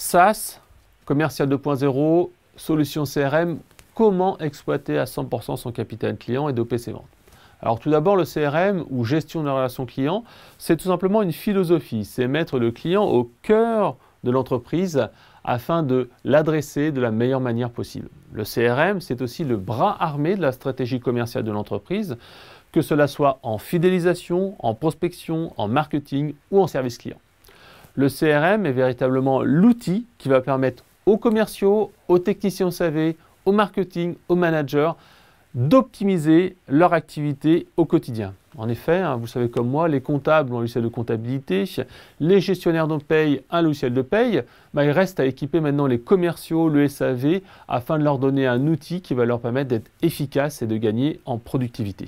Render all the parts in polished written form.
SaaS, commercial 2.0, solution CRM, comment exploiter à 100% son capital client et doper ses ventes. Alors tout d'abord, le CRM ou gestion de la relation client, c'est tout simplement une philosophie, c'est mettre le client au cœur de l'entreprise afin de l'adresser de la meilleure manière possible. Le CRM, c'est aussi le bras armé de la stratégie commerciale de l'entreprise, que cela soit en fidélisation, en prospection, en marketing ou en service client. Le CRM est véritablement l'outil qui va permettre aux commerciaux, aux techniciens SAV, au marketing, aux managers d'optimiser leur activité au quotidien. En effet, vous savez comme moi, les comptables ont un logiciel de comptabilité, les gestionnaires de paye un logiciel de paye, il reste à équiper maintenant les commerciaux, le SAV, afin de leur donner un outil qui va leur permettre d'être efficaces et de gagner en productivité.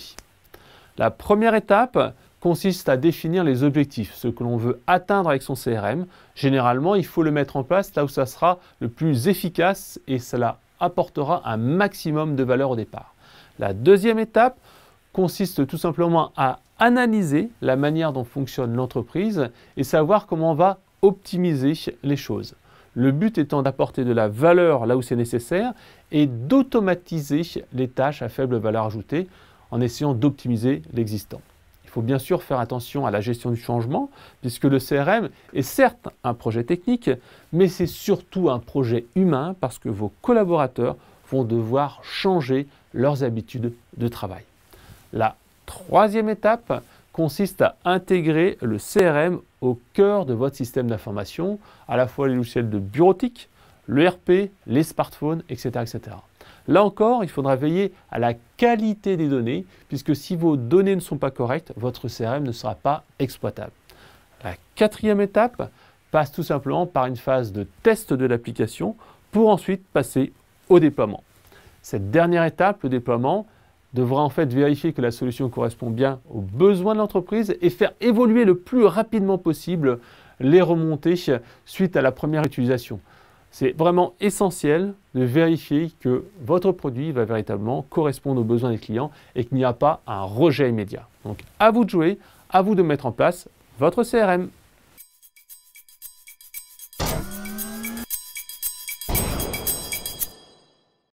La première étape consiste à définir les objectifs, ce que l'on veut atteindre avec son CRM. Généralement, il faut le mettre en place là où ça sera le plus efficace et cela apportera un maximum de valeur au départ. La deuxième étape consiste tout simplement à analyser la manière dont fonctionne l'entreprise et savoir comment on va optimiser les choses. Le but étant d'apporter de la valeur là où c'est nécessaire et d'automatiser les tâches à faible valeur ajoutée en essayant d'optimiser l'existant. Il faut bien sûr faire attention à la gestion du changement puisque le CRM est certes un projet technique, mais c'est surtout un projet humain parce que vos collaborateurs vont devoir changer leurs habitudes de travail. La troisième étape consiste à intégrer le CRM au cœur de votre système d'information, à la fois les logiciels de bureautique, l'ERP, les smartphones, etc., etc. Là encore, il faudra veiller à la qualité des données, puisque si vos données ne sont pas correctes, votre CRM ne sera pas exploitable. La quatrième étape passe tout simplement par une phase de test de l'application pour ensuite passer au déploiement. Cette dernière étape, le déploiement, devra en fait vérifier que la solution correspond bien aux besoins de l'entreprise et faire évoluer le plus rapidement possible les remontées suite à la première utilisation. C'est vraiment essentiel de vérifier que votre produit va véritablement correspondre aux besoins des clients et qu'il n'y a pas un rejet immédiat. Donc à vous de jouer, à vous de mettre en place votre CRM.